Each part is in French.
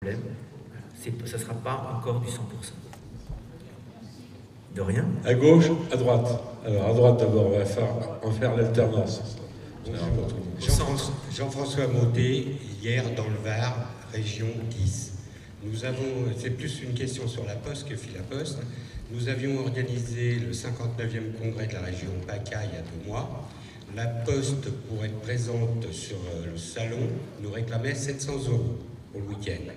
problème. Ça ne sera pas encore du 100%. De rien. À gauche, à droite. Alors à droite d'abord, on va en faire l'alternance. Jean-François Maudet, hier dans le Var, région 10. C'est plus une question sur la Poste que Philaposte. Nous avions organisé le 59e congrès de la région PACA il y a 2 mois. La Poste, pour être présente sur le salon, nous réclamait 700 € pour le week-end.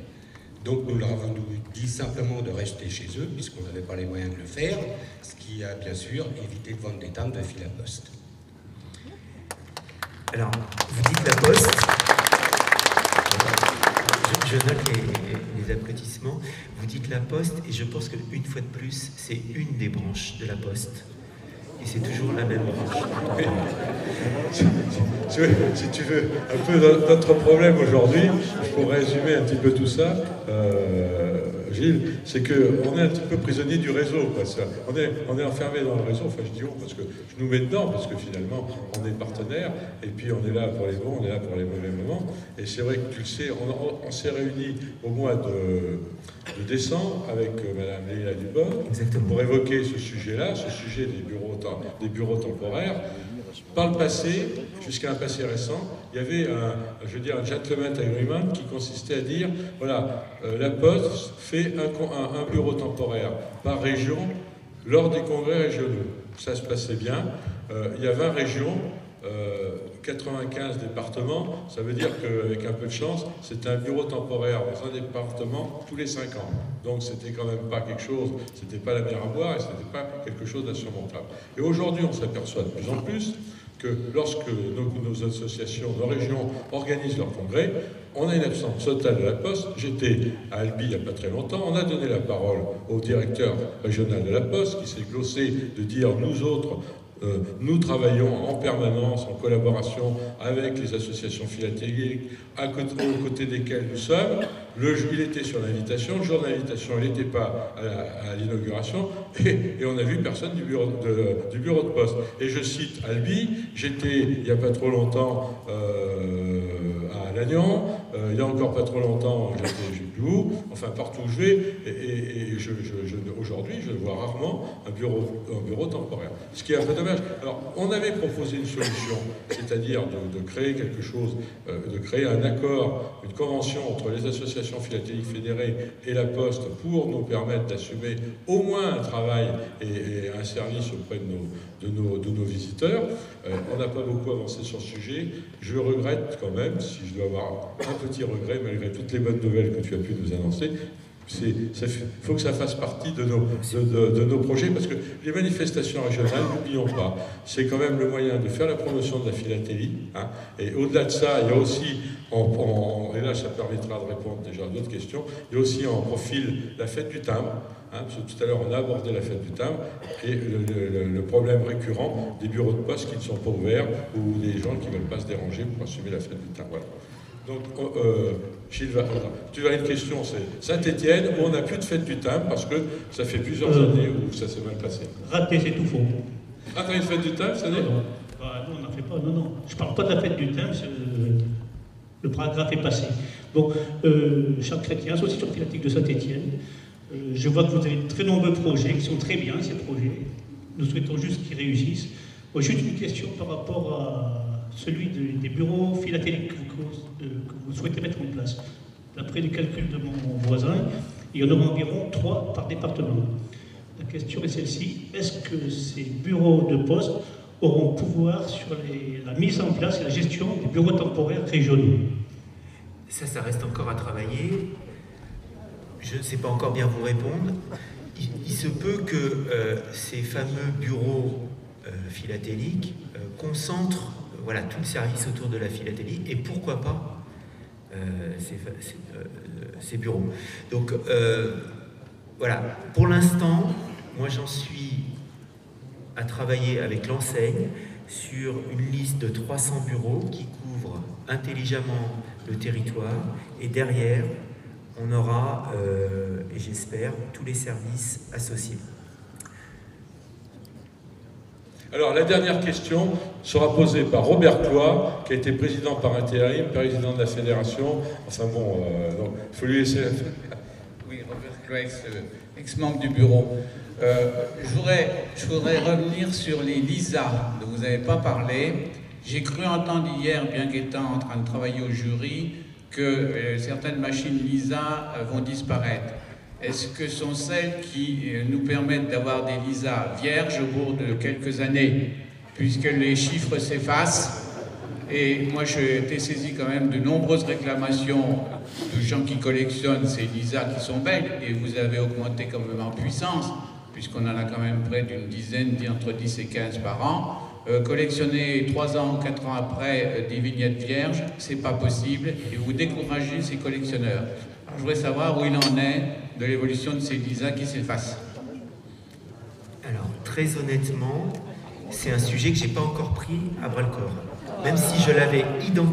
Donc nous leur avons dit simplement de rester chez eux, puisqu'on n'avait pas les moyens de le faire, ce qui a bien sûr évité de vendre des timbres de Philaposte. Alors, vous dites la Poste, je note les applaudissements, vous dites la Poste, et je pense qu'une fois de plus, c'est une des branches de la Poste. Et c'est toujours la même branche. Si tu veux, un peu notre problème aujourd'hui, pour résumer un petit peu tout ça, Gilles, c'est qu'on est un petit peu prisonnier du réseau. Quoi. On est enfermé dans le réseau, enfin je dis on, parce que je nous mets dedans, parce que finalement on est partenaires, et puis on est là pour les bons, on est là pour les mauvais moments. Et c'est vrai que tu le sais, on s'est réunis au mois de décembre avec Madame Léla Dubord pour évoquer ce sujet-là, ce sujet des bureaux temporaires. Par le passé, jusqu'à un passé récent, il y avait un gentleman agreement qui consistait à dire, voilà, la Poste fait un bureau temporaire par région lors des congrès régionaux. Ça se passait bien. Il y a 20 régions, 95 départements, ça veut dire qu'avec un peu de chance, c'était un bureau temporaire dans un département tous les 5 ans. Donc c'était quand même pas quelque chose, c'était pas la mer à boire et c'était pas quelque chose d'insurmontable. Et aujourd'hui, on s'aperçoit de plus en plus que lorsque nos associations, nos régions organisent leurs congrès, on a une absence totale de la Poste. J'étais à Albi il n'y a pas très longtemps, on a donné la parole au directeur régional de la Poste qui s'est glossé de dire nous autres, nous travaillons en permanence, en collaboration avec les associations philatéliques, aux côtés desquelles nous sommes. Il était sur l'invitation, le jour de l'invitation, il n'était pas à l'inauguration, et on a vu personne du bureau de poste. Et je cite Albi, j'étais il n'y a pas trop longtemps à Lannion, il n'y a encore pas trop longtemps, j'étais je ne sais plus où, enfin partout où je vais, et aujourd'hui, je vois rarement un bureau temporaire. Ce qui est un peu dommage. Alors, on avait proposé une solution, c'est-à-dire de créer quelque chose, de créer un accord, une convention entre les associations philatéliques fédérées et la Poste pour nous permettre d'assumer au moins un travail et un service auprès de nos visiteurs. On n'a pas beaucoup avancé sur ce sujet. Je regrette quand même, si je dois avoir un petit regret, malgré toutes les bonnes nouvelles que tu as pu nous annoncer, il faut que ça fasse partie de nos projets, parce que les manifestations régionales, n'oublions pas, c'est quand même le moyen de faire la promotion de la philatélie. Hein, et au-delà de ça, il y a aussi, et là ça permettra de répondre déjà à d'autres questions, il y a aussi en profil la fête du timbre. Hein, parce que tout à l'heure on a abordé la fête du timbre et le problème récurrent des bureaux de poste qui ne sont pas ouverts ou des gens qui ne veulent pas se déranger pour assumer la fête du timbre. Voilà. Donc, Gilles, tu as une question, c'est Saint-Étienne, où on n'a plus de fête du timbre parce que ça fait plusieurs années où ça s'est mal passé. Raté, c'est tout faux. Ah, t'as une fête du timbre, ça n'est non, on n'en fait pas, non. Je ne parle pas de la fête du timbre, le paragraphe est passé. Bon, Charles Chrétien, Association philatélique de Saint-Étienne, je vois que vous avez de très nombreux projets qui sont très bien, ces projets. Nous souhaitons juste qu'ils réussissent. Moi, juste une question par rapport à celui des bureaux philatéliques que vous souhaitez mettre en place. D'après les calculs de mon voisin, il y en aura environ 3 par département. La question est celle-ci, est-ce que ces bureaux de poste auront pouvoir sur la mise en place et la gestion des bureaux temporaires régionaux? Ça reste encore à travailler. Je ne sais pas encore bien vous répondre. Il se peut que ces fameux bureaux philatéliques concentrent voilà, tout le service autour de la philatélie et pourquoi pas ces bureaux. Donc voilà, pour l'instant, moi j'en suis à travailler avec l'enseigne sur une liste de 300 bureaux qui couvrent intelligemment le territoire et derrière on aura, et j'espère, tous les services associés. Alors, la dernière question sera posée par Robert Cloy, qui a été président par intérim, président de la fédération. Enfin bon, donc, il faut lui laisser la faire. Oui, Robert Cloy, ex-membre du bureau. Je voudrais revenir sur les LISA dont vous n'avez pas parlé. J'ai cru entendre hier, bien qu'étant en train de travailler au jury, que certaines machines LISA vont disparaître. Est-ce que ce sont celles qui nous permettent d'avoir des LISA vierges au bout de quelques années, puisque les chiffres s'effacent? Et moi, j'ai été saisi quand même de nombreuses réclamations de gens qui collectionnent ces LISA qui sont belles, et vous avez augmenté quand même en puissance, puisqu'on en a quand même près d'une dizaine, entre 10 et 15 par an. Collectionner 3 ans ou 4 ans après des vignettes vierges, c'est pas possible, et vous découragez ces collectionneurs. Alors, je voudrais savoir où il en est de l'évolution de ces LISA qui s'effacent. Alors, très honnêtement, c'est un sujet que je n'ai pas encore pris à bras-le-corps. Même si je l'avais identifié.